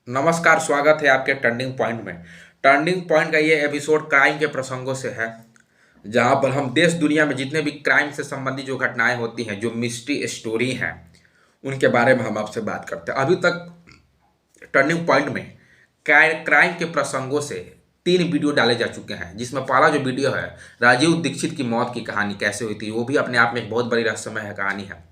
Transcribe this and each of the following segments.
नमस्कार, स्वागत है आपके टर्निंग पॉइंट में। टर्निंग पॉइंट का ये एपिसोड क्राइम के प्रसंगों से है, जहां पर हम देश दुनिया में जितने भी क्राइम से संबंधित जो घटनाएं होती हैं, जो मिस्ट्री स्टोरी हैं, उनके बारे में हम आपसे बात करते हैं। अभी तक टर्निंग पॉइंट में क्राइम के प्रसंगों से 3 वीडियो डाले जा चुके हैं, जिसमें पहला जो वीडियो है राजीव दीक्षित की मौत की कहानी कैसे हुई थी, वो भी अपने आप में एक बहुत बड़ी रहस्यमय कहानी है।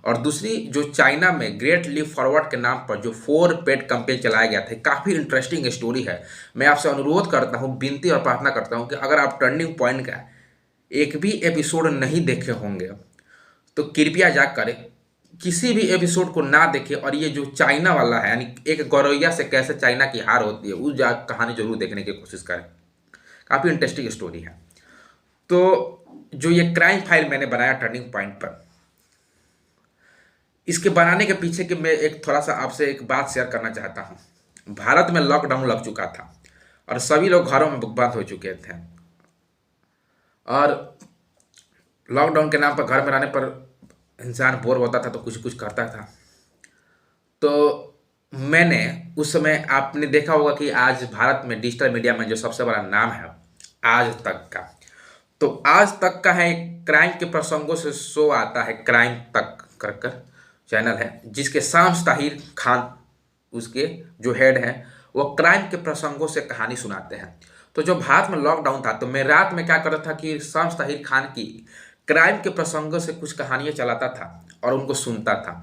और दूसरी जो चाइना में ग्रेट लीप फॉरवर्ड के नाम पर जो 4 पेड कैंपेन चलाया गया था, काफ़ी इंटरेस्टिंग स्टोरी है। मैं आपसे अनुरोध करता हूँ, विनती और प्रार्थना करता हूँ कि अगर आप टर्निंग पॉइंट का एक भी एपिसोड नहीं देखे होंगे तो कृपया जाकर किसी भी एपिसोड को ना देखें, और ये जो चाइना वाला है, यानी एक गौरैया से कैसे चाइना की हार होती है, उस कहानी जरूर देखने की कोशिश करें। काफ़ी इंटरेस्टिंग स्टोरी है। तो जो ये क्राइम फाइल मैंने बनाया टर्निंग पॉइंट पर, इसके बनाने के पीछे कि मैं एक थोड़ा सा आपसे एक बात शेयर करना चाहता हूँ। भारत में लॉकडाउन लग चुका था और सभी लोग घरों में बंद हो चुके थे, और लॉकडाउन के नाम पर घर में रहने पर इंसान बोर होता था तो कुछ कुछ करता था। तो मैंने उस समय, आपने देखा होगा कि आज भारत में डिजिटल मीडिया में जो सबसे बड़ा नाम है आज तक का, तो आज तक का है क्राइम के प्रसंगों से शो आता है, क्राइम तक कर कर चैनल है, जिसके शाम्स ताहिर खान उसके जो हेड हैं, वो क्राइम के प्रसंगों से कहानी सुनाते हैं। तो जो भारत में लॉकडाउन था, तो मैं रात में क्या कर रहा था कि शाम्स ताहिर खान की क्राइम के प्रसंगों से कुछ कहानियाँ चलाता था और उनको सुनता था,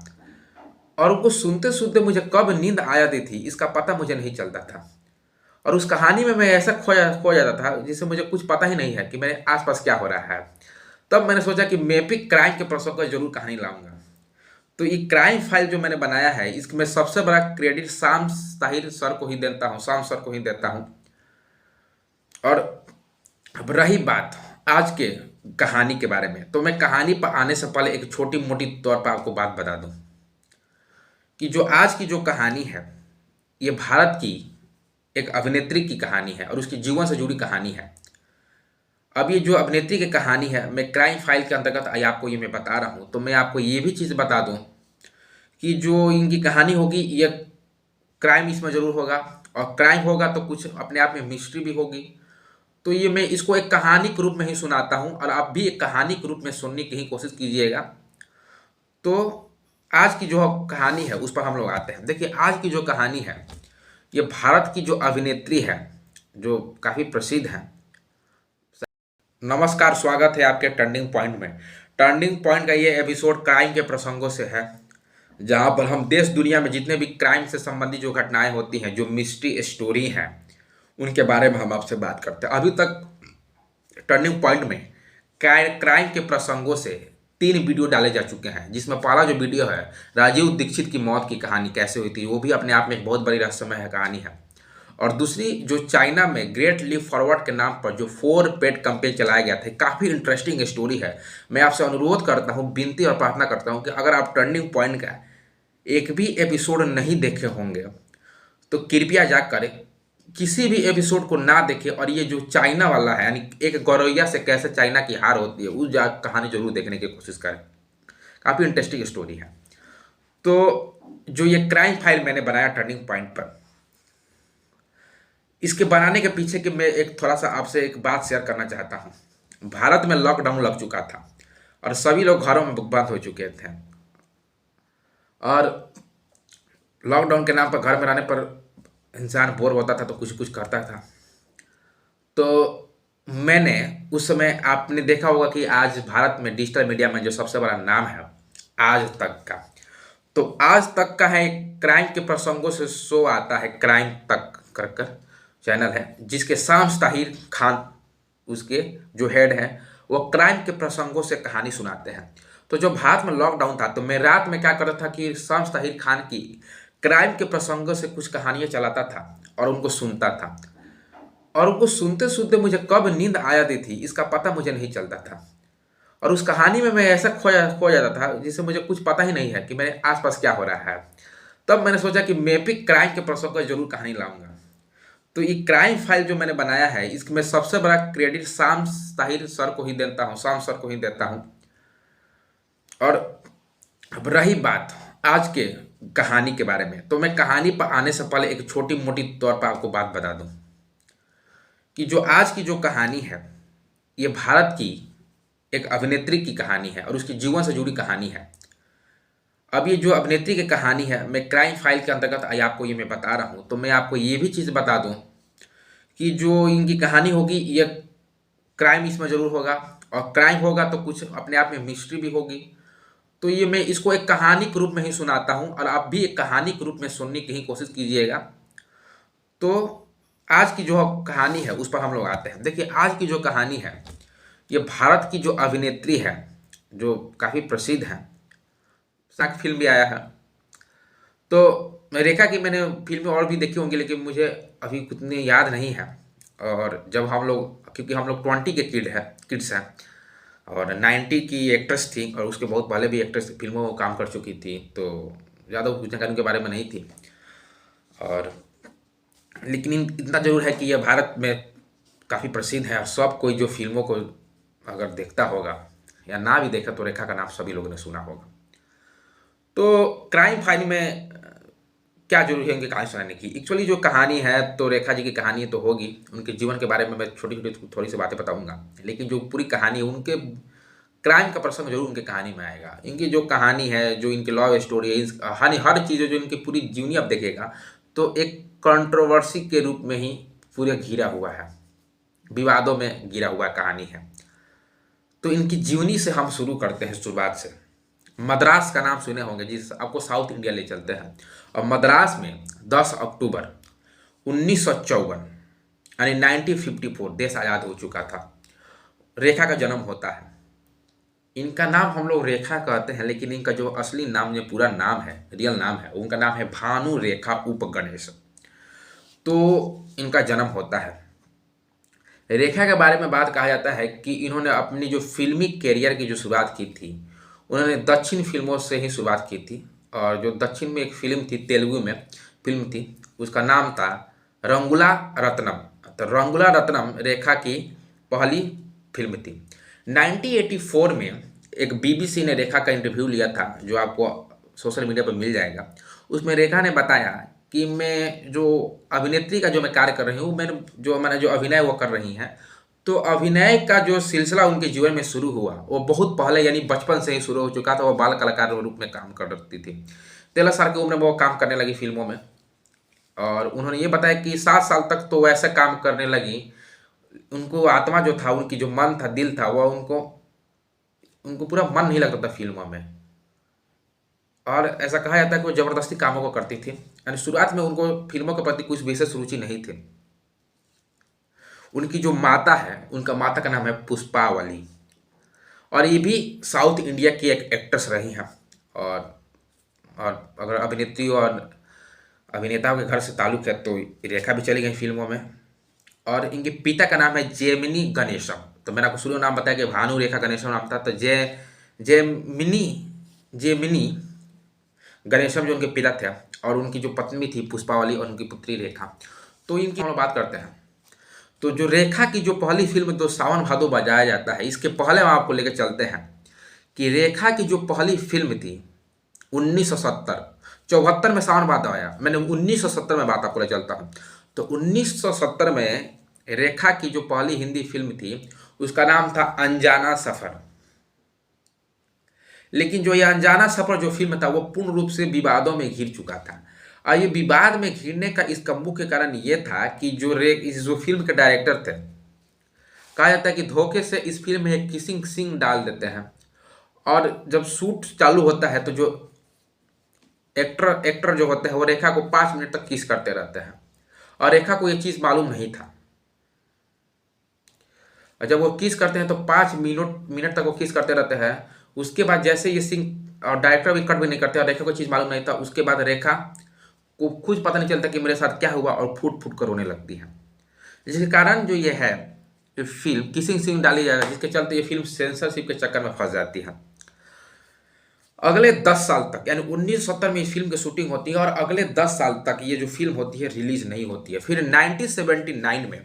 और उनको सुनते सुनते मुझे कब नींद आ जाती थी इसका पता मुझे नहीं चलता था। और उस कहानी में मैं ऐसा खो जाता था जिससे मुझे कुछ पता ही नहीं है कि मेरे आसपास क्या हो रहा है। तब मैंने सोचा कि मैं भी क्राइम के प्रसंग पर जरूर कहानी लाऊंगा। तो ये क्राइम फाइल जो मैंने बनाया है, इसमें सबसे बड़ा क्रेडिट शाम ताहिर सर को ही देता हूँ, शाम सर को ही देता हूँ। और अब रही बात आज के कहानी के बारे में, तो मैं कहानी पर आने से पहले एक छोटी मोटी तौर पर आपको बात बता दूं कि जो आज की जो कहानी है, ये भारत की एक अभिनेत्री की कहानी है और उसके जीवन से जुड़ी कहानी है। अब ये जो अभिनेत्री की कहानी है, मैं क्राइम फाइल के अंतर्गत आपको ये मैं बता रहा हूँ, तो मैं आपको ये भी चीज़ बता दूँ कि जो इनकी कहानी होगी, ये क्राइम इसमें ज़रूर होगा, और क्राइम होगा तो कुछ अपने आप में मिस्ट्री भी होगी। तो ये मैं इसको एक कहानी के रूप में ही सुनाता हूँ, और आप भी एक कहानी के रूप में सुनने की ही कोशिश कीजिएगा। तो आज की जो कहानी है उस पर हम लोग आते हैं। देखिए, आज की जो कहानी है, ये भारत की जो अभिनेत्री है, जो काफ़ी प्रसिद्ध है। नमस्कार, स्वागत है आपके टर्निंग पॉइंट में। टर्निंग पॉइंट का ये एपिसोड क्राइम के प्रसंगों से है, जहां पर हम देश दुनिया में जितने भी क्राइम से संबंधित जो घटनाएं होती हैं, जो मिस्ट्री स्टोरी हैं, उनके बारे में हम आपसे बात करते हैं। अभी तक टर्निंग पॉइंट में क्राइम के प्रसंगों से 3 वीडियो डाले जा चुके हैं, जिसमें पहला जो वीडियो है राजीव दीक्षित की मौत की कहानी कैसे हुई थी, वो भी अपने आप में एक बहुत बड़ी रहस्यमय कहानी है। और दूसरी जो चाइना में ग्रेट लीप फॉरवर्ड के नाम पर जो 4 पेड कैंपेन चलाया गया था, काफ़ी इंटरेस्टिंग स्टोरी है। मैं आपसे अनुरोध करता हूँ, विनती और प्रार्थना करता हूँ कि अगर आप टर्निंग पॉइंट का एक भी एपिसोड नहीं देखे होंगे तो कृपया जाकर किसी भी एपिसोड को ना देखें, और ये जो चाइना वाला है, यानी एक गौरैया से कैसे चाइना की हार होती है, उस कहानी जरूर देखने की कोशिश करें। काफ़ी इंटरेस्टिंग स्टोरी है। तो जो ये क्राइम फाइल मैंने बनाया टर्निंग पॉइंट पर, इसके बनाने के पीछे कि मैं एक थोड़ा सा आपसे एक बात शेयर करना चाहता हूँ। भारत में लॉकडाउन लग चुका था और सभी लोग घरों में बंद हो चुके थे, और लॉकडाउन के नाम पर घर में रहने पर इंसान बोर होता था तो कुछ कुछ करता था। तो मैंने उस समय, आपने देखा होगा कि आज भारत में डिजिटल मीडिया में जो सबसे बड़ा नाम है आज तक का, तो आज तक का है क्राइम के प्रसंगों से शो आता है, क्राइम तक कर कर चैनल है, जिसके शाम्स ताहिर खान उसके जो हेड हैं, वो क्राइम के प्रसंगों से कहानी सुनाते हैं। तो जो भारत में लॉकडाउन था, तो मैं रात में क्या कर रहा था कि शाम्स ताहिर खान की क्राइम के प्रसंगों से कुछ कहानियाँ चलाता था और उनको सुनता था, और उनको सुनते सुनते मुझे कब नींद आ जाती थी इसका पता मुझे नहीं चलता था। और उस कहानी में मैं ऐसा खो जाता था जिससे मुझे कुछ पता ही नहीं है कि मेरे आसपास क्या हो रहा है। तब मैंने सोचा कि मैं भी क्राइम के प्रसंग पर जरूर कहानी लाऊंगा। तो ये क्राइम फाइल जो मैंने बनाया है, इसमें सबसे बड़ा क्रेडिट शाम ताहिर सर को ही देता हूँ, शाम सर को ही देता हूँ। और अब रही बात आज के कहानी के बारे में। तो मैं कहानी पर आने से पहले एक छोटी मोटी तौर पर आपको बात बता दूं कि जो आज की जो कहानी है, ये भारत की एक अभिनेत्री की कहानी है और उसके जीवन से जुड़ी कहानी है। अब ये जो अभिनेत्री की कहानी है, मैं क्राइम फाइल के अंतर्गत आज आपको ये मैं बता रहा हूँ। तो मैं आपको ये भी चीज़ बता दूँ कि जो इनकी कहानी होगी, ये क्राइम इसमें ज़रूर होगा, और क्राइम होगा तो कुछ अपने आप में मिस्ट्री भी होगी। तो ये मैं इसको एक कहानी के रूप में ही सुनाता हूँ, और आप भी एक कहानी के रूप में सुनने की ही कोशिश कीजिएगा। तो आज की जो कहानी है उस पर हम लोग आते हैं। देखिए, आज की जो कहानी है, ये भारत की जो अभिनेत्री है, जो काफ़ी प्रसिद्ध है, साक फिल्म भी आया है। तो रेखा की मैंने फिल्में और भी देखी होंगी, लेकिन मुझे अभी उतनी याद नहीं है। और जब हम लोग, क्योंकि हम लोग 20 के किड्स हैं, और 90 की एक्ट्रेस थी, और उसके बहुत पहले भी एक्ट्रेस फिल्मों में काम कर चुकी थी, तो ज़्यादा कुछ जानकारी उनके बारे में नहीं थी। और लेकिन इतना जरूर है कि यह भारत में काफ़ी प्रसिद्ध है, और सब कोई जो फिल्मों को अगर देखता होगा या ना भी देखा, तो रेखा का नाम सभी लोगों ने सुना होगा। तो क्राइम फाइल में क्या जरूरी है उनकी कहानी सुनाने की? एक्चुअली जो कहानी है, तो रेखा जी की कहानी तो होगी, उनके जीवन के बारे में मैं छोटी छोटी थोड़ी सी बातें बताऊंगा, लेकिन जो पूरी कहानी है, उनके क्राइम का प्रसंग जरूर उनकी कहानी में आएगा। इनकी जो कहानी है, जो इनकी लव स्टोरी है, हर चीज़ जो इनकी पूरी जीवनी आप देखिएगा, तो एक कंट्रोवर्सी के रूप में ही पूरा घिरा हुआ है, विवादों में घिरा हुआ कहानी है। तो इनकी जीवनी से हम शुरू करते हैं, शुरुआत से। मद्रास का नाम सुने होंगे, जिस आपको साउथ इंडिया ले चलते हैं। और मद्रास में 10 अक्टूबर 1954 यानी 1954 देश आज़ाद हो चुका था। रेखा का जन्म होता है। इनका नाम हम लोग रेखा कहते हैं, लेकिन इनका जो असली नाम, जो पूरा नाम है, रियल नाम है, उनका नाम है भानु रेखा उप गणेश। तो इनका जन्म होता है। रेखा के बारे में बात कहा जाता है कि इन्होंने अपनी जो फिल्मी कैरियर की जो शुरुआत की थी, उन्होंने दक्षिण फिल्मों से ही शुरुआत की थी। और जो दक्षिण में एक फिल्म थी, तेलुगु में फिल्म थी, उसका नाम था रंगुला रत्नम। तो रंगुला रत्नम रेखा की पहली फिल्म थी। 1984 में एक BBC ने रेखा का इंटरव्यू लिया था, जो आपको सोशल मीडिया पर मिल जाएगा। उसमें रेखा ने बताया कि मैं जो अभिनेत्री का जो मैं कार्य कर रही हूँ, मैंने जो अभिनय वो कर रही हैं, तो अभिनय का जो सिलसिला उनके जीवन में शुरू हुआ, वो बहुत पहले यानी बचपन से ही शुरू हो चुका था। वो बाल कलाकार के रूप में काम कर रही थी। 13 साल की उम्र में वो काम करने लगी फिल्मों में। और उन्होंने ये बताया कि 7 साल तक तो वैसे काम करने लगी। उनको आत्मा जो था, उनकी जो मन था, दिल था, वह उनको पूरा मन नहीं लगता था फिल्मों में। और ऐसा कहा जाता है कि वो जबरदस्ती कामों को करती थी, यानी शुरुआत में उनको फिल्मों के प्रति कुछ विशेष रुचि नहीं थी। उनकी जो माता है, उनका माता का नाम है पुष्पावली, और ये भी साउथ इंडिया की एक एक्ट्रेस रही हैं। और अगर अभिनेत्री और अभिनेताओं के घर से ताल्लुक़ है, तो रेखा भी चली गई फिल्मों में। और इनके पिता का नाम है जेमिनी गणेशम। तो मैंने आपको शुरू नाम बताया कि भानु रेखा गणेशम नाम था। तो जेमिनी गणेशम जो उनके पिता थे, और उनकी जो पत्नी थी पुष्पावली, और उनकी पुत्री रेखा। तो इनकी हम लोग बात करते हैं। तो जो रेखा की जो पहली फिल्म, तो सावन भादो बजाया जाता है, इसके पहले हम आपको लेकर चलते हैं कि रेखा की जो पहली फिल्म थी 1970, 74 में सावन भादो आया, मैंने 1970 में बात आपको ले चलता हूँ। तो 1970 में रेखा की जो पहली हिंदी फिल्म थी, उसका नाम था अनजाना सफ़र। लेकिन जो ये अनजाना सफ़र जो फिल्म था, वो पूर्ण रूप से विवादों में घिर चुका था। और ये विवाद में घिरने का इसका मुख्य कारण ये था कि जो फिल्म के डायरेक्टर थे, कहा जाता है कि धोखे से इस फिल्म में एक किसिंग सीन डाल देते हैं। और जब शूट चालू होता है, तो जो एक्टर जो होते हैं, वो रेखा को 5 मिनट तक किस करते रहते हैं, और रेखा को ये चीज़ मालूम नहीं था। और जब वो किस करते हैं, तो 5 मिनट तक वो किस करते रहते हैं। उसके बाद जैसे ये सीन, और डायरेक्टर भी कट भी नहीं करते, और रेखा को चीज़ मालूम नहीं था। उसके बाद रेखा को कुछ पता नहीं चलता कि मेरे साथ क्या हुआ, और फूट फूट कर रोने लगती है। जिसके कारण जो ये है, ये फिल्म किसिंग सीन डाली जाएगा, जिसके चलते ये फिल्म सेंसरशिप के चक्कर में फंस जाती है। अगले 10 साल तक, यानी 1970 में इस फिल्म की शूटिंग होती है, और अगले 10 साल तक ये जो फिल्म होती है रिलीज नहीं होती है। फिर 1979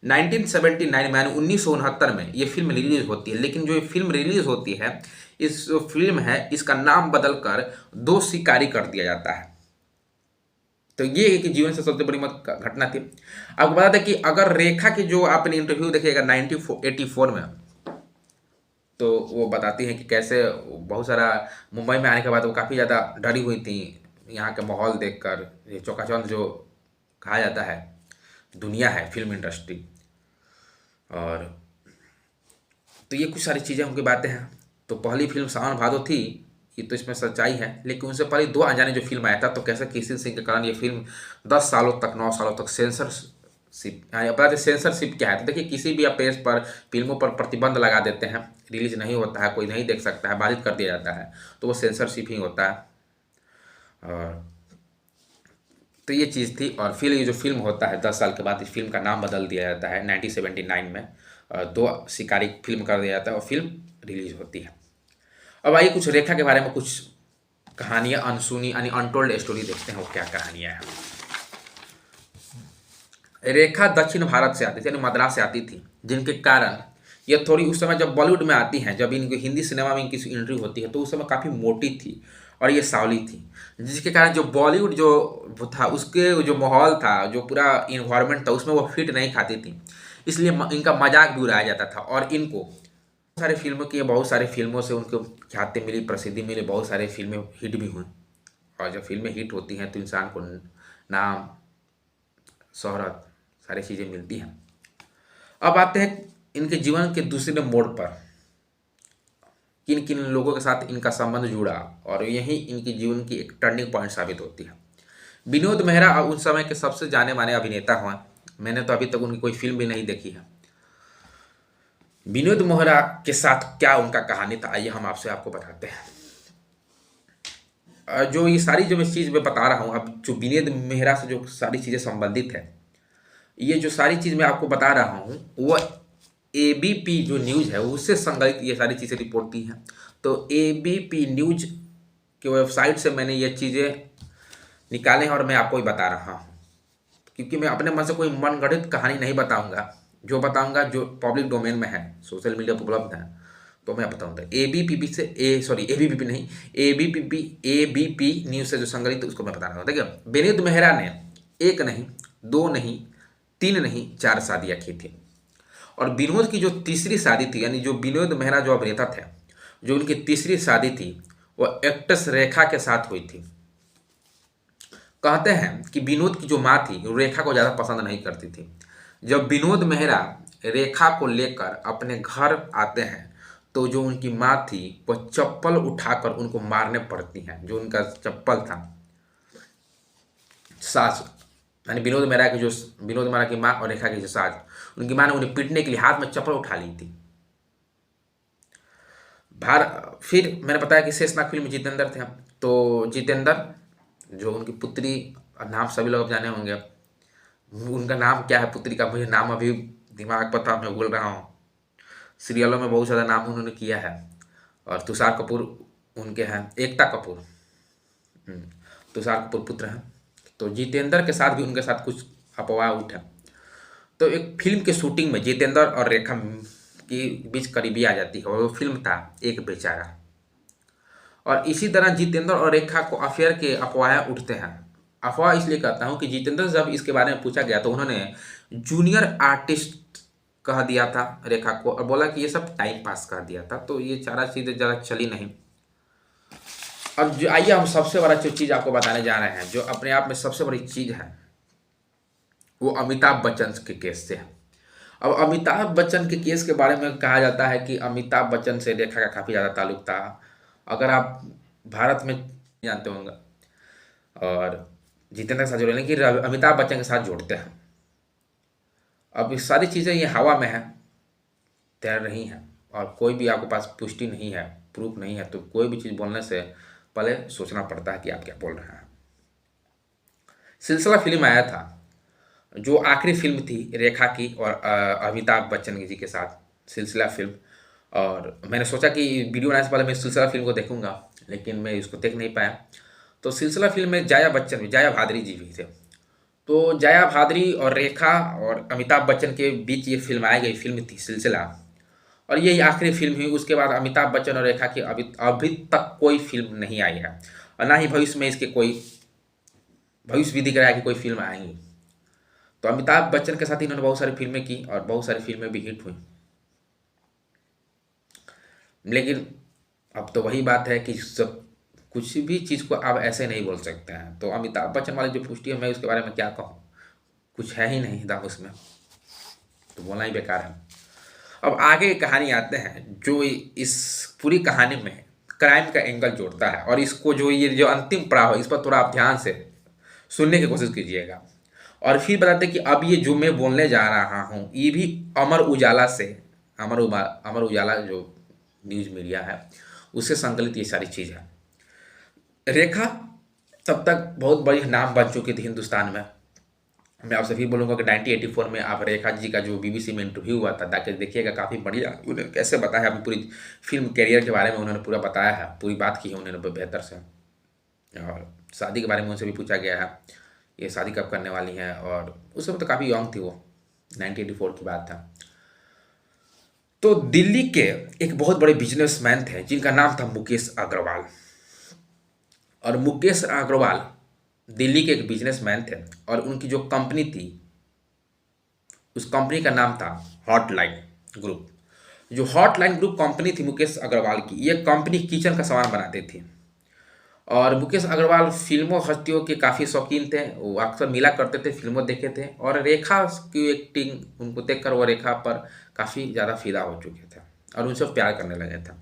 1979 में यानी 1969 में ये फिल्म रिलीज होती है, लेकिन जो ये फिल्म रिलीज होती है, इस जो फिल्म है इसका नाम बदलकर दो शिकारी कर दिया जाता है। तो ये एक जीवन से सबसे बड़ी मत घटना थी। आपको बता दें कि अगर रेखा की जो आपने इंटरव्यू देखेगा 1984 में, तो वो बताती हैं कि कैसे बहुत सारा मुंबई में आने के बाद वो काफ़ी ज़्यादा डरी हुई थी यहाँ के माहौल देखकर। ये चौकाचौंध जो कहा जाता है दुनिया है फिल्म इंडस्ट्री, और तो ये कुछ सारी चीज़ें उनकी बातें हैं। तो पहली फिल्म सावन भादो थी, ये तो इसमें सच्चाई है, लेकिन उससे पहले दो अनजाने जो फिल्म आया था, तो कैसे किसी सिंह के कारण ये फिल्म 10 सालों तक 9 सालों तक सेंसरशिप, यानी अपना सेंसरशिप क्या है, तो देखिए किसी भी आप पेज पर फिल्मों पर प्रतिबंध लगा देते हैं, रिलीज नहीं होता है, कोई नहीं देख सकता है, बाधित कर दिया जाता है, तो वो सेंसरशिप ही होता है। और तो ये चीज़ थी। और फिर ये जो फिल्म होता है 10 साल के बाद इस फिल्म का नाम बदल दिया जाता है 1979 में, दो शिकारी फिल्म कर दिया जाता है और फिल्म रिलीज होती है। अब आइए कुछ रेखा के बारे में कुछ कहानियां अनसुनी यानी अनटोल्ड स्टोरी देखते हैं वो क्या कहानियां हैं। रेखा दक्षिण भारत से आती थी, यानी मद्रास से आती थी, जिनके कारण ये थोड़ी उस समय जब बॉलीवुड में आती हैं, जब इनकी हिंदी सिनेमा में इनकी एंट्री होती है, तो उस समय काफ़ी मोटी थी और ये सांवली थी, जिसके कारण जो बॉलीवुड जो वो था उसके जो माहौल था, जो पूरा इन्वायरमेंट था, उसमें वो फिट नहीं खाती थी, इसलिए इनका मजाक भी उड़ाया जाता था। और इनको बहुत सारे फिल्मों की, बहुत सारे फिल्मों से उनको ख्याति मिली, प्रसिद्धि मिली, बहुत सारे फिल्में हिट भी हुई। और जब फिल्में हिट होती हैं तो इंसान को नाम, शोहरत, सारी चीज़ें मिलती हैं। अब आते हैं इनके जीवन के दूसरे मोड़ पर, किन किन लोगों के साथ इनका संबंध जुड़ा, और यही इनके जीवन की एक टर्निंग पॉइंट साबित होती है। विनोद मेहरा उस समय के सबसे जाने माने अभिनेता हुए, मैंने तो अभी तक उनकी कोई फिल्म भी नहीं देखी है। विनोद मेहरा के साथ क्या उनका कहानी था, आइए हम आपको बताते हैं। जो ये सारी जो मैं चीज़ मैं बता रहा हूँ, अब जो विनोद मेहरा से जो सारी चीज़ें संबंधित है, ये जो सारी चीज़ मैं आपको बता रहा हूँ वो एबीपी जो न्यूज़ है उससे संबंधित ये सारी चीज़ें रिपोर्ट की हैं। तो एबीपी न्यूज़ की वेबसाइट से मैंने ये चीज़ें निकाले हैं और मैं आपको ही बता रहा हूँ, क्योंकि मैं अपने मन से कोई मनगढ़ंत कहानी नहीं बताऊँगा, जो बताऊँगा जो पब्लिक डोमेन में है, सोशल मीडिया पर उपलब्ध है, तो मैं बताऊँगा। एबीपी से एबीपी नहीं, एबीपी न्यूज़ से जो संग्रहित उसको मैं बता रहा हूँ। देखिए, विनोद मेहरा ने एक नहीं, दो नहीं, तीन नहीं, 4 शादियाँ की थी। और विनोद की जो तीसरी शादी थी, यानी जो विनोद मेहरा जो अभिनेता थे, जो उनकी तीसरी शादी थी वो एक्ट्रेस रेखा के साथ हुई थी। कहते हैं कि विनोद की जो माँ थी वो रेखा को ज़्यादा पसंद नहीं करती थी। जब विनोद मेहरा रेखा को लेकर अपने घर आते हैं तो जो उनकी माँ थी वो चप्पल उठाकर उनको मारने पड़ती हैं। जो उनका चप्पल था, सास यानी विनोद मेहरा की माँ और रेखा की जो सास, उनकी माँ ने उन्हें पीटने के लिए हाथ में चप्पल उठा ली थी। फिर मैंने बताया कि शेषनाग फिल्म में जितेंद्र थे, तो जितेंद्र जो उनकी पुत्री, नाम सभी लोग जाने होंगे, उनका नाम क्या है पुत्री का, मुझे नाम अभी दिमाग पर था, मैं भूल रहा हूँ। सीरियलों में बहुत ज़्यादा नाम उन्होंने किया है। और तुषार कपूर उनके हैं, एकता कपूर, तुषार कपूर पुत्र हैं। तो जितेंद्र के साथ भी उनके साथ कुछ अफवाह उठा। तो एक फिल्म के शूटिंग में जितेंद्र और रेखा के बीच करीबी आ जाती है, और वो फिल्म था एक बेचारा। और इसी तरह जितेंद्र और रेखा को अफेयर के अफवाहें उठते हैं। अफवाह इसलिए कहता हूँ कि जितेंद्र जब इसके बारे में पूछा गया तो उन्होंने जूनियर आर्टिस्ट कह दिया था रेखा को, और बोला कि ये सब टाइम पास कर दिया था। तो ये सारा चीज़ें ज़रा चली नहीं। अब जो आइए हम सबसे बड़ा जो चीज़ आपको बताने जा रहे हैं, जो अपने आप में सबसे बड़ी चीज़ है, वो अमिताभ बच्चन के केस से है। अब अमिताभ बच्चन के केस के बारे में कहा जाता है कि अमिताभ बच्चन से रेखा का काफ़ी ज़्यादा ताल्लुक था। अगर आप भारत में जानते होंगे, और जितेंद्र के साथ जोड़ने की अमिताभ बच्चन के साथ जोड़ते हैं। अब ये सारी चीज़ें ये हवा में है, तैर रही हैं, और कोई भी आपके पास पुष्टि नहीं है, प्रूफ नहीं है, तो कोई भी चीज़ बोलने से पहले सोचना पड़ता है कि आप क्या बोल रहे हैं। सिलसिला फिल्म आया था, जो आखिरी फिल्म थी रेखा की और अमिताभ बच्चन जी के साथ, सिलसिला फिल्म। और मैंने सोचा कि वीडियो बनाने से पहले मैं सिलसिला फिल्म को देखूंगा, लेकिन मैं इसको देख नहीं पाया। तो सिलसिला फिल्म में जाया भाद्री जी भी थे। तो जया भाद्री और रेखा और अमिताभ बच्चन के बीच ये फिल्माई गई फिल्म थी सिलसिला, और यही आखिरी फिल्म हुई। उसके बाद अमिताभ बच्चन और रेखा की अभी अभी तक कोई फिल्म नहीं आई है, और ना ही भविष्य में इसके कोई भविष्य भी दिख रहा है कि कोई फिल्म आएंगी। तो अमिताभ बच्चन के साथ इन्होंने बहुत सारी फिल्में की और बहुत सारी फिल्में भी हिट हुई। लेकिन अब तो वही बात है कि सब कुछ भी चीज़ को आप ऐसे नहीं बोल सकते हैं। तो अमिताभ बच्चन वाली जो पुष्टि है, मैं उसके बारे में क्या कहूँ, कुछ है ही नहीं दाम उसमें, तो बोलना ही बेकार है। अब आगे की कहानी आते हैं जो इस पूरी कहानी में क्राइम का एंगल जोड़ता है, और इसको जो ये जो अंतिम पड़ाव है इस पर थोड़ा आप ध्यान से सुनने की कोशिश कीजिएगा। और फिर बताते हैं कि अब ये जो मैं बोलने जा रहा हूँ ये भी अमर उजाला से, अमर उजाला जो न्यूज़ मीडिया है उससे संकलित ये सारी चीज़ है। रेखा तब तक बहुत बड़ी नाम बन चुकी थी हिंदुस्तान में। मैं आपसे फिर बोलूँगा कि 1984 में आप रेखा जी का जो बीबीसी में इंटरव्यू हुआ था जाके देखिएगा, काफ़ी बढ़िया उन्होंने कैसे बताया अपनी पूरी फिल्म कैरियर के बारे में, उन्होंने पूरा बताया है, पूरी बात की है उन्होंने बेहतर से। और शादी के बारे में उनसे भी पूछा गया है, ये शादी कब करने वाली हैं, और उस समय तो काफ़ी यंग थी वो, 1984 की बात था। तो दिल्ली के एक बहुत बड़े बिजनेसमैन थे जिनका नाम था मुकेश अग्रवाल। और मुकेश अग्रवाल दिल्ली के एक बिजनेसमैन थे, और उनकी जो कंपनी थी उस कंपनी का नाम था हॉटलाइन ग्रुप। जो हॉटलाइन ग्रुप कंपनी थी मुकेश अग्रवाल की, ये कंपनी किचन का सामान बनाती थी। और मुकेश अग्रवाल फिल्मों हस्तियों के काफ़ी शौकीन थे, वो अक्सर मिला करते थे, फिल्मों देखे थे, और रेखा की एक्टिंग उनको देखकर वो रेखा पर काफ़ी ज़्यादा फिदा हो चुके थे और उनसे प्यार करने लगे थे।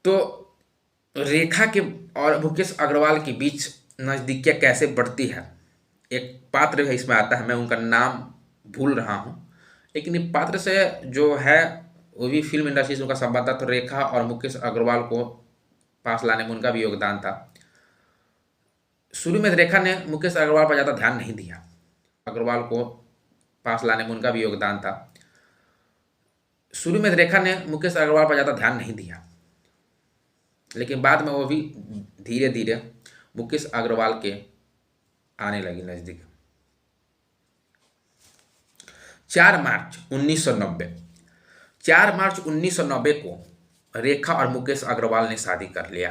तो रेखा के और मुकेश अग्रवाल के बीच नज़दीकियाँ कैसे बढ़ती है, एक पात्र है इसमें आता है, मैं उनका नाम भूल रहा हूँ, लेकिन ये पात्र से जो है वो भी फिल्म इंडस्ट्री से उनका संबंध था। तो रेखा और मुकेश अग्रवाल को पास लाने में उनका भी योगदान था। शुरू में रेखा ने मुकेश अग्रवाल पर ज़्यादा ध्यान नहीं दिया, अग्रवाल को पास लाने में उनका भी योगदान था। शुरू में रेखा ने मुकेश अग्रवाल पर ज़्यादा ध्यान नहीं दिया, लेकिन बाद में वो भी धीरे धीरे मुकेश अग्रवाल के आने लगी नज़दीक। 4 मार्च 1990 4 मार्च 1990 को रेखा और मुकेश अग्रवाल ने शादी कर लिया।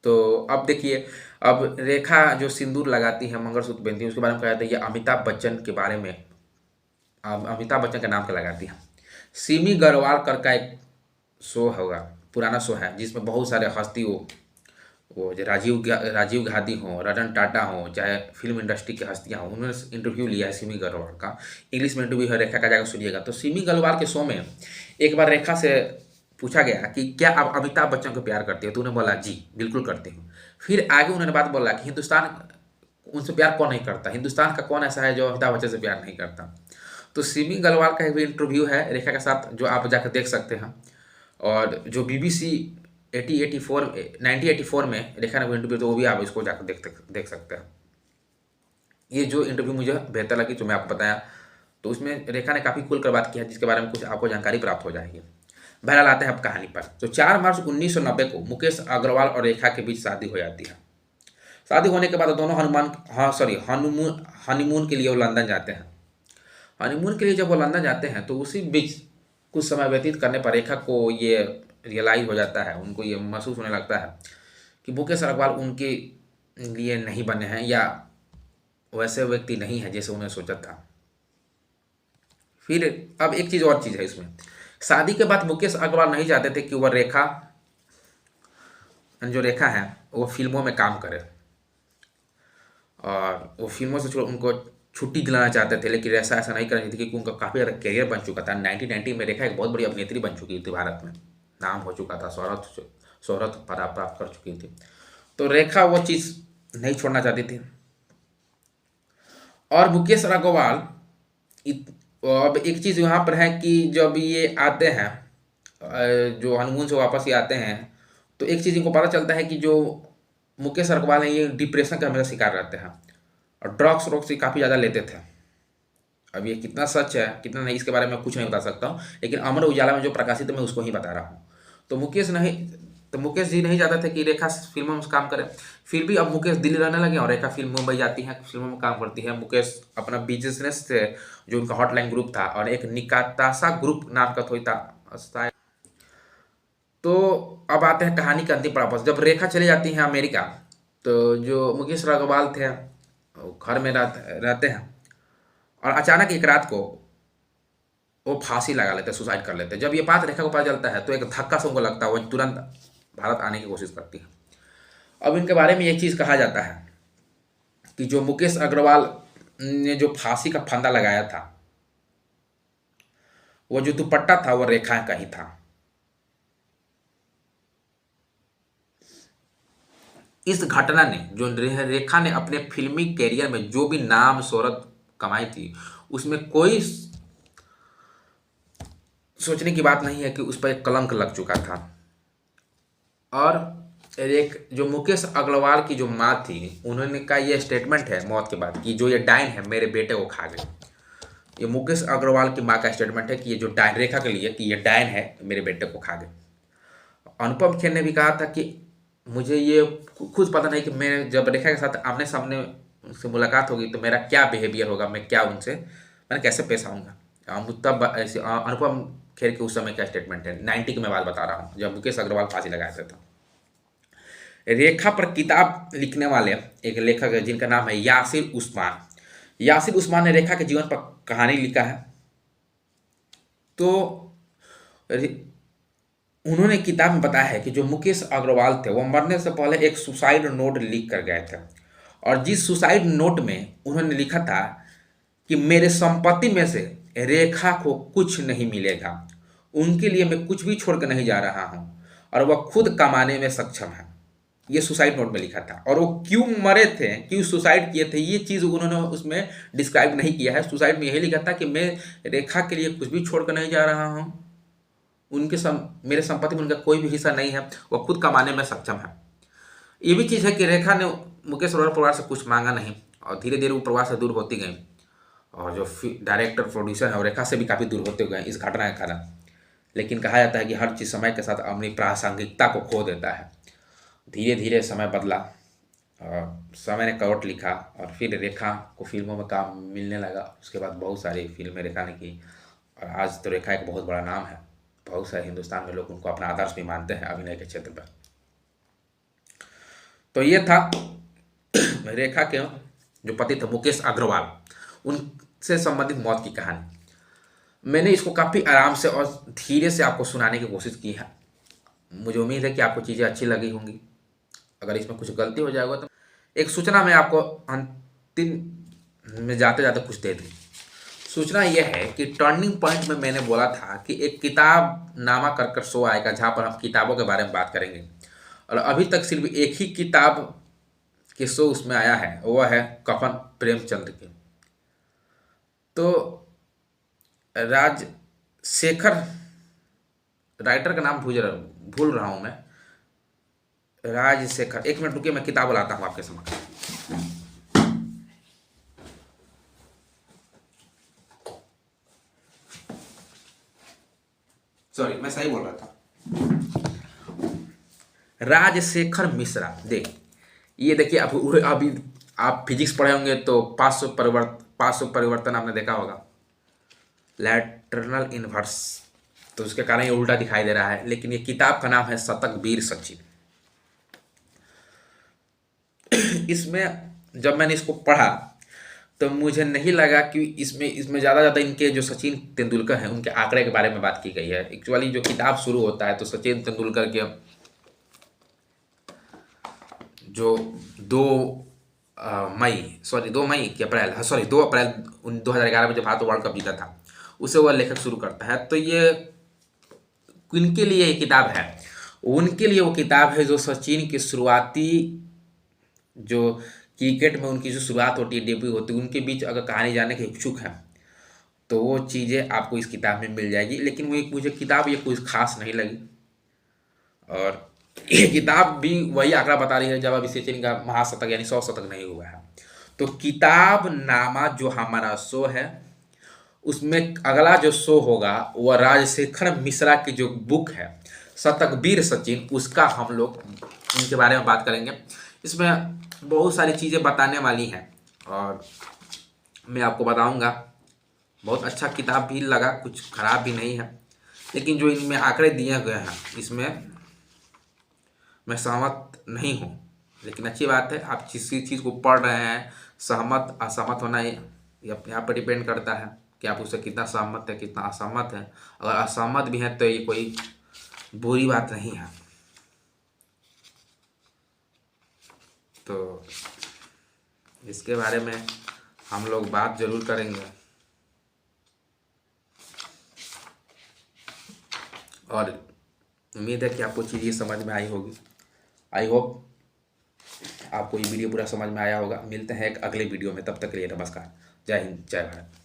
तो अब देखिए, अब रेखा जो सिंदूर लगाती है, मंगलसूत्र पहनती है, उसके बारे में कहा जाता है ये अमिताभ बच्चन के बारे में, अमिताभ बच्चन के नाम का लगाती है। सिमी गरवाल का एक शो होगा, पुराना शो है, जिसमें बहुत सारे हस्ती वो जो राजीव गांधी हों, रतन टाटा हों, चाहे फिल्म इंडस्ट्री की हस्तियाँ हों, उन्होंने इंटरव्यू लिया है सिमी गरवाल का। इंग्लिश में इंटरव्यू है, रेखा का जाकर सुनिएगा। तो सिमी गरवाल के शो में एक बार रेखा से पूछा गया कि क्या आप अमिताभ बच्चन को प्यार करते हो, तो उन्होंने बोला जी बिल्कुल करते हूँ। फिर आगे उन्होंने बात बोला कि हिंदुस्तान उनसे प्यार कौन नहीं करता, हिंदुस्तान का कौन ऐसा है जो अमिताभ बच्चन से प्यार नहीं करता। तो सिमी गलवाल का एक भी इंटरव्यू है रेखा के साथ, जो आप जाकर देख सकते हैं। और जो बीबीसी 1984 में रेखा ने वो इंटरव्यू, तो वो भी आप इसको जाकर देख सकते हैं। ये जो इंटरव्यू मुझे बेहतर लगी जो मैं आपको बताया, तो उसमें रेखा ने काफ़ी खुलकर बात की है, जिसके बारे में कुछ आपको जानकारी प्राप्त हो जाएगी। बहरहाल आते हैं अब कहानी पर। तो 4 मार्च 1990 को मुकेश अग्रवाल और रेखा के बीच शादी हो जाती है। शादी होने के बाद दोनों हनीमून के लिए वो लंदन जाते हैं। हनीमून के लिए जब वो लंदन जाते हैं तो उसी बीच कुछ समय व्यतीत करने पर रेखा को ये रियलाइज़ हो जाता है, उनको ये महसूस होने लगता है कि मुकेश अग्रवाल उनके लिए नहीं बने हैं, या वैसे व्यक्ति नहीं है जैसे उन्हें सोचा था। फिर अब एक चीज़ और चीज़ है इसमें, शादी के बाद मुकेश अग्रवाल नहीं चाहते थे कि वह रेखा है वो फिल्मों में काम करे, और वो फिल्मों से उनको छुट्टी दिलाना चाहते थे, लेकिन ऐसा नहीं करनी थी क्योंकि उनका काफ़ी ज़्यादा करियर बन चुका था। 1990 में रेखा एक बहुत बड़ी अभिनेत्री बन चुकी थी, भारत में नाम हो चुका था, शोहरत प्राप्त कर चुकी थी। तो रेखा वो चीज़ नहीं छोड़ना चाहती थी। और मुकेश अग्रवाल अब एक चीज़ यहाँ पर है कि जब ये आते हैं, जो हनीमून से वापस ये आते हैं, तो एक चीज़ इनको पता चलता है कि जो मुकेश अग्रवाल हैं ये डिप्रेशन का हमेशा शिकार रहते हैं, और ड्रग्स से काफ़ी ज़्यादा लेते थे। अब ये कितना सच है कितना नहीं इसके बारे में कुछ नहीं बता सकता हूँ, लेकिन अमर उजाला में जो प्रकाशित है मैं उसको ही बता रहा हूँ। तो मुकेश नहीं तो मुकेश जी नहीं चाहते थे कि रेखा फिल्मों में काम करे। फिर भी अब मुकेश दिल्ली रहने लगे और रेखा फिल्म मुंबई जाती हैं, फिल्मों में काम करती है। मुकेश अपना बिजनेस से, जो उनका हॉटलाइन ग्रुप था और एक निकातासा ग्रुप नाम का कोई था शायद। तो अब आते हैं कहानी के अंतिम पड़ाव पर। जब रेखा चली जाती है अमेरिका, तो जो मुकेश अग्रवाल थे वो घर में रहते हैं और अचानक एक रात को वो फांसी लगा लेते, सुसाइड कर लेते। जब ये बात रेखा को पता चलता है तो एक धक्का से उनको लगता है, वो तुरंत भारत आने की कोशिश करती है। अब इनके बारे में एक चीज़ कहा जाता है कि जो मुकेश अग्रवाल ने जो फांसी का फंदा लगाया था, वो जो दुपट्टा था वो रेखा का ही था। इस घटना ने, जो रेखा ने अपने फिल्मी कैरियर में जो भी नाम शोहरत कमाई थी, उसमें कोई सोचने की बात नहीं है कि उस पर एक कलंक लग चुका था। और एक जो मुकेश अग्रवाल की जो माँ थी, उन्होंने का ये स्टेटमेंट है मौत के बाद कि जो ये डायन है मेरे बेटे को खा गई। ये मुकेश अग्रवाल की माँ का स्टेटमेंट है कि ये जो डायन, रेखा के लिए, कि ये डायन है मेरे बेटे को खा गई। अनुपम खेर ने भी कहा था कि मुझे ये खुद पता नहीं कि मैं जब रेखा के साथ आमने सामने से मुलाकात होगी तो मेरा क्या बिहेवियर होगा, मैं क्या उनसे, मैं कैसे पेश आऊँगा। तब ऐसे अनुपम खेर के उस समय का स्टेटमेंट है, 90 की मैं बात बता रहा हूँ, जब मुकेश अग्रवाल फांसी लगाया था। रेखा पर किताब लिखने वाले एक लेखक है जिनका नाम है यासिर उस्मान। यासिर उस्मान ने रेखा के जीवन पर कहानी लिखा है। तो उन्होंने किताब में बताया है कि जो मुकेश अग्रवाल थे वो मरने से पहले एक सुसाइड नोट लिख कर गए थे, और जिस सुसाइड नोट में उन्होंने लिखा था कि मेरे संपत्ति में से रेखा को कुछ नहीं मिलेगा, उनके लिए मैं कुछ भी छोड़ कर नहीं जा रहा हूँ, और वह खुद कमाने में सक्षम है। ये सुसाइड नोट में लिखा था। और वो क्यों मरे थे, क्यों सुसाइड किए थे, ये चीज़ उन्होंने उसमें डिस्क्राइब नहीं किया है। सुसाइड में यही लिखा था कि मैं रेखा के लिए कुछ भी छोड़ कर नहीं जा रहा हूँ, मेरे संपत्ति में उनका कोई भी हिस्सा नहीं है, वह खुद कमाने में सक्षम है। ये भी चीज़ है कि रेखा ने मुकेश अग्रवाल परिवार से कुछ मांगा नहीं, और धीरे धीरे वो परिवार से दूर होती गई, और जो डायरेक्टर प्रोड्यूसर है वो रेखा से भी काफ़ी दूर होते गए इस घटना के कारण। लेकिन कहा जाता है कि हर चीज़ समय के साथ अपनी प्रासंगिकता को खो देता है। धीरे धीरे समय बदला और समय ने करवट लिखा, और फिर रेखा को फिल्मों में काम मिलने लगा। उसके बाद बहुत सारी फिल्में रेखा ने की, और आज तो रेखा एक बहुत बड़ा नाम है। बहुत सारे हिंदुस्तान में लोग उनको अपना आदर्श भी मानते हैं अभिनय के क्षेत्र पर। तो ये था रेखा के जो पति थे मुकेश अग्रवाल, उनसे संबंधित मौत की कहानी। मैंने इसको काफ़ी आराम से और धीरे से आपको सुनाने की कोशिश की है। मुझे उम्मीद है कि आपको चीज़ें अच्छी लगी होंगी। अगर इसमें कुछ गलती हो जाएगा तो एक सूचना मैं आपको अंतिम में जाते जाते कुछ दे दूँ। सूचना यह है कि टर्निंग पॉइंट में मैंने बोला था कि एक किताब नामा कर शो आएगा जहाँ पर हम किताबों के बारे में बात करेंगे, और अभी तक सिर्फ एक ही किताब के शो उसमें आया है, वह है कफन प्रेमचंद के। तो राजशेखर, राइटर का नाम भूल रहा हूँ मैं, राजशेखर, एक मिनट रुकिए मैं किताब लाता हूँ आपके समक्ष। सॉरी, मैं सही बोल रहा था, राजशेखर मिश्रा। ये देखिए, अभी आप फिजिक्स पढ़े होंगे तो पार्श्व परिवर्तन आपने देखा होगा, लैटरल इनवर्स, तो उसके कारण ये उल्टा दिखाई दे रहा है। लेकिन ये किताब का नाम है शतक वीर सचिन। इसमें जब मैंने इसको पढ़ा तो मुझे नहीं लगा कि इसमें ज़्यादा इनके जो सचिन तेंदुलकर हैं उनके आंकड़े के बारे में बात की गई है। एक्चुअली जो किताब शुरू होता है तो सचिन तेंदुलकर के जो 2 मई की अप्रैल 2 अप्रैल 2011 में जब भारत वर्ल्ड कप जीता था, उसे वह लेखक शुरू करता है। तो ये किनके लिए ये किताब है? उनके लिए वो किताब है जो सचिन की शुरुआती, जो क्रिकेट में उनकी जो शुरुआत होती है, डेब्यू होती है, उनके बीच अगर कहानी जानने के इच्छुक हैं तो वो चीज़ें आपको इस किताब में मिल जाएगी। लेकिन मुझे किताब ये कुछ खास नहीं लगी, और ये किताब भी वही आंकड़ा बता रही है जब अभी सचिन का महाशतक यानी 100 शतक नहीं हुआ है। तो किताब नामा जो हमारा शो है, उसमें अगला जो शो होगा वह राजशेखर मिश्रा की जो बुक है शतकवीर सचिन, उसका हम लोग इनके बारे में बात करेंगे। इसमें बहुत सारी चीज़ें बताने वाली हैं और मैं आपको बताऊंगा। बहुत अच्छा किताब भी लगा, कुछ खराब भी नहीं है, लेकिन जो इनमें आंकड़े दिए गए हैं इसमें मैं सहमत नहीं हूँ। लेकिन अच्छी बात है, आप जिस चीज़ को पढ़ रहे हैं, सहमत असहमत होना ये अपने आप पर डिपेंड करता है कि आप उससे कितना सहमत है, कितना असहमत है। अगर असहमत भी है तो ये कोई बुरी बात नहीं है। तो इसके बारे में हम लोग बात जरूर करेंगे और उम्मीद है कि आपको चीज़ ये समझ में आई होगी। आई होप आपको ये वीडियो पूरा समझ में आया होगा। मिलते हैं एक अगले वीडियो में, तब तक के लिए नमस्कार। जय हिंद, जय भारत।